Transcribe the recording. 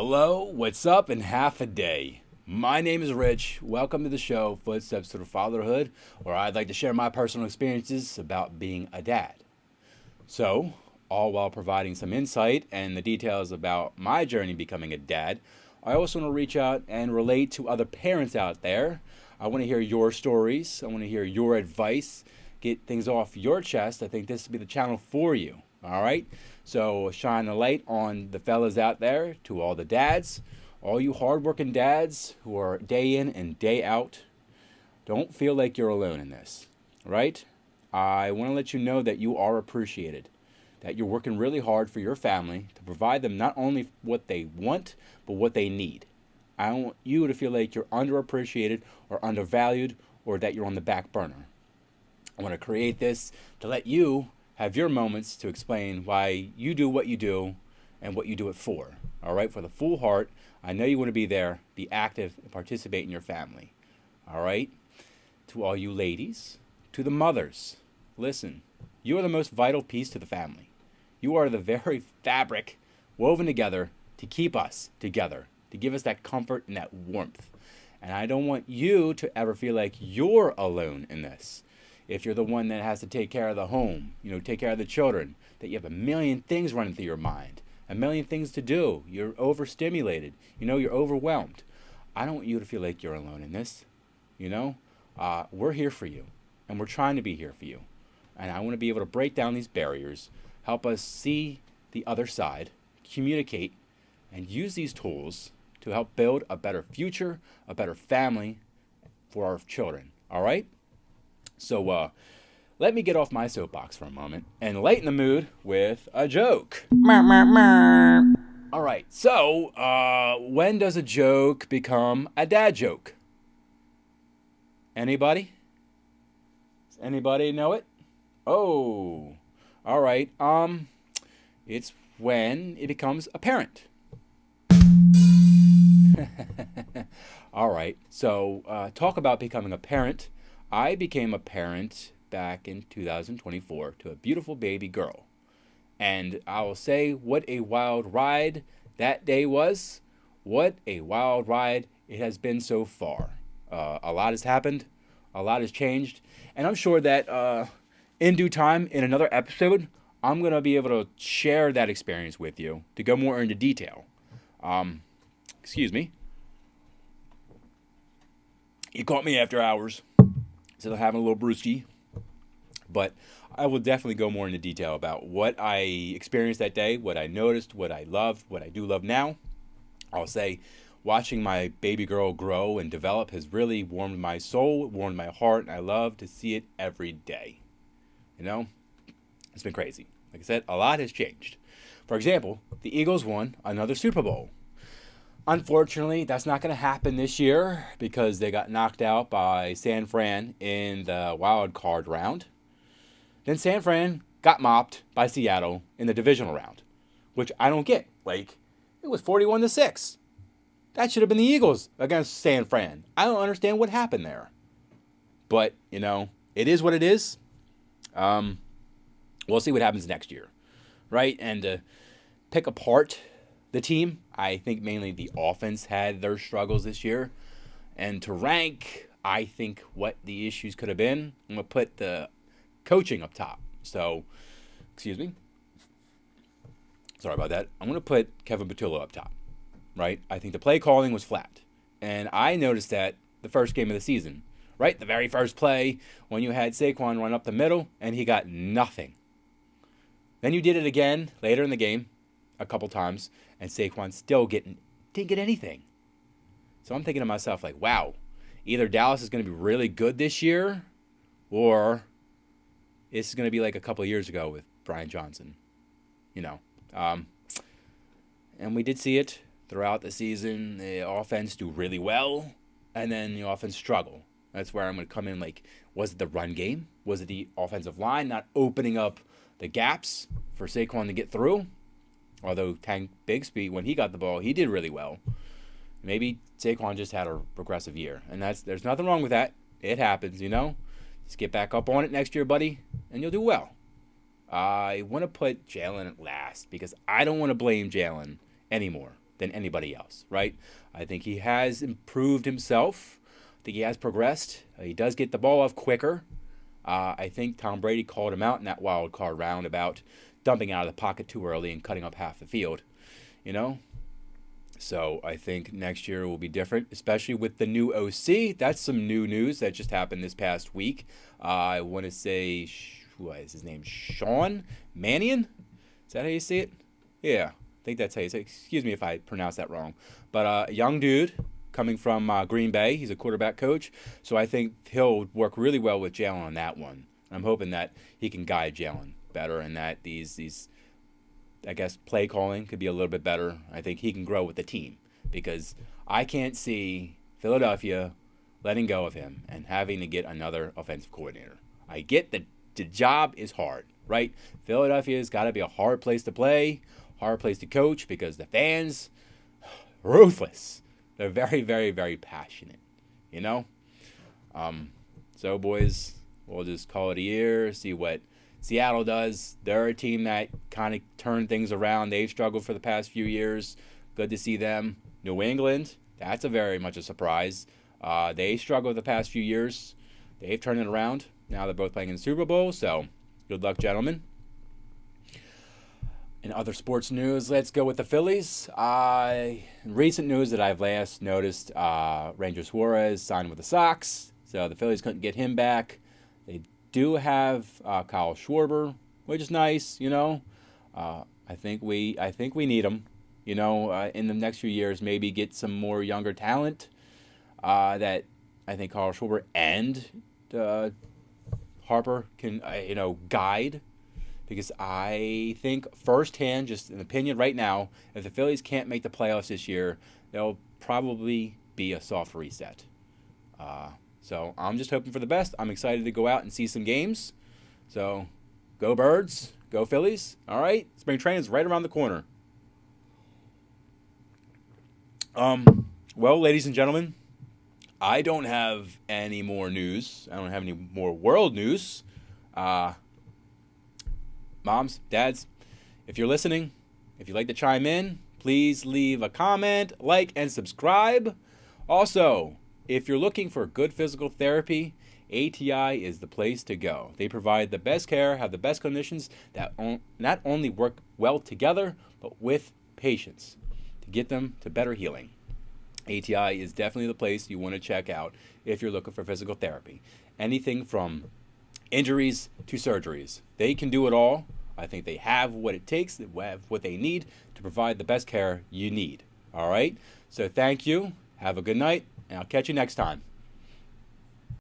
Hello, what's up in half a day? My name is Rich. Welcome to the show, Footsteps to Fatherhood, where I'd like to share my personal experiences about being a dad. So, all while providing some insight and the details about my journey becoming a dad, I also want to reach out and relate to other parents out there. I want to hear your stories. I want to hear your advice. Get things off your chest. I think this will be the channel for you. All right? So shine a light on the fellas out there, to all the dads, all you hardworking dads who are day in and day out. Don't feel like you're alone in this, right? I want to let you know that you are appreciated, that you're working really hard for your family to provide them not only what they want, but what they need. I don't want you to feel like you're underappreciated or undervalued or that you're on the back burner. I want to create this to let you have your moments to explain why you do what you do and what you do it for. All right, for the full heart, I know you want to be there, be active, and participate in your family. All right, to all you ladies, to the mothers, listen, you are the most vital piece to the family. You are the very fabric woven together to keep us together, to give us that comfort and that warmth. And I don't want you to ever feel like you're alone in this. If you're the one that has to take care of the home, take care of the children, that you have a million things running through your mind, a million things to do, you're overstimulated, you're overwhelmed. I don't want you to feel like you're alone in this. We're here for you, and we're trying to be here for you. And I want to be able to break down these barriers, help us see the other side, communicate, and use these tools to help build a better future, a better family for our children. All right? So let me get off my soapbox for a moment and lighten the mood with a joke. All right, so when does a joke become a dad joke? Anybody? Does anybody know it? Oh, all right. It's when it becomes apparent. All right, so talk about becoming a parent. I became a parent back in 2024 to a beautiful baby girl. And I will say what a wild ride that day was. What a wild ride it has been so far. A lot has happened. A lot has changed. And I'm sure that in due time, in another episode, I'm going to be able to share that experience with you to go more into detail. Excuse me. You caught me after hours. Still having a little brewski, but I will definitely go more into detail about what I experienced that day, what I noticed, what I loved, what I do love now. I'll say watching my baby girl grow and develop has really warmed my soul, warmed my heart, and I love to see it every day. It's been crazy. Like I said, a lot has changed. For example, the Eagles won another Super Bowl. Unfortunately, that's not going to happen this year because they got knocked out by San Fran in the wild card round. Then San Fran got mopped by Seattle in the divisional round, which I don't get. It was 41-6. That should have been the Eagles against San Fran. I don't understand what happened there. But, it is what it is. We'll see what happens next year, right? And to pick apart the team, I think mainly the offense had their struggles this year. And to rank, I think what the issues could have been, I'm going to put the coaching up top. So, excuse me. Sorry about that. I'm going to put Kevin Patullo up top, right? I think the play calling was flat. And I noticed that the first game of the season, right? The very first play when you had Saquon run up the middle and he got nothing. Then you did it again later in the game, a couple times, and Saquon still didn't get anything. So I'm thinking to myself, wow, either Dallas is going to be really good this year, or this is going to be like a couple of years ago with Brian Johnson. And we did see it throughout the season. The offense do really well, and then the offense struggle. That's where I'm going to come in. Was it the run game? Was it the offensive line not opening up the gaps for Saquon to get through? Although Tank Bigsby, when he got the ball, he did really well. Maybe Saquon just had a regressive year. And there's nothing wrong with that. It happens, Just get back up on it next year, buddy, and you'll do well. I want to put Jalen at last because I don't want to blame Jalen anymore. than anybody else, right? I think he has improved himself. I think he has progressed. He does get the ball off quicker. I think Tom Brady called him out in that wild card round about dumping out of the pocket too early and cutting up half the field, you know? So I think next year will be different, especially with the new OC. That's some new news that just happened this past week. I want to say, what is his name? Sean Mannion? Is that how you say it? Yeah, I think that's how you say it. Excuse me if I pronounce that wrong. But a young dude coming from Green Bay. He's a quarterback coach. So I think he'll work really well with Jalen on that one. I'm hoping that he can guide Jalen better and that these I guess play calling could be a little bit better. I think he can grow with the team because I can't see Philadelphia letting go of him and having to get another offensive coordinator. I get that the job is hard, right? Philadelphia's got to be a hard place to play, hard place to coach because the fans, ruthless. They're very, very, very passionate, you know? So, boys, we'll just call it a year, see what Seattle does. They're a team that kind of turned things around. They've struggled for the past few years. Good to see them. New England, that's a very much a surprise. They struggled the past few years. They've turned it around. Now they're both playing in the Super Bowl, so good luck, gentlemen. In other sports news, let's go with the Phillies. Recent news that I've last noticed, Ranger Suarez signed with the Sox, so the Phillies couldn't get him back. They do have Kyle Schwarber, which is nice, you know. I think we need him, you know, in the next few years. Maybe get some more younger talent that I think Kyle Schwarber and Harper can, guide. Because I think firsthand, just an opinion right now, if the Phillies can't make the playoffs this year, there'll probably be a soft reset. So I'm just hoping for the best. I'm excited to go out and see some games. So go Birds, go Phillies. All right, spring training is right around the corner. Well, ladies and gentlemen, I don't have any more news. I don't have any more world news. Moms, dads, if you're listening, if you'd like to chime in, please leave a comment, like, and subscribe. Also, if you're looking for good physical therapy, ATI is the place to go. They provide the best care, have the best clinicians that not only work well together, but with patients to get them to better healing. ATI is definitely the place you want to check out if you're looking for physical therapy. Anything from injuries to surgeries. They can do it all. I think they have what it takes, they have what they need to provide the best care you need. All right? So thank you. Have a good night, and I'll catch you next time.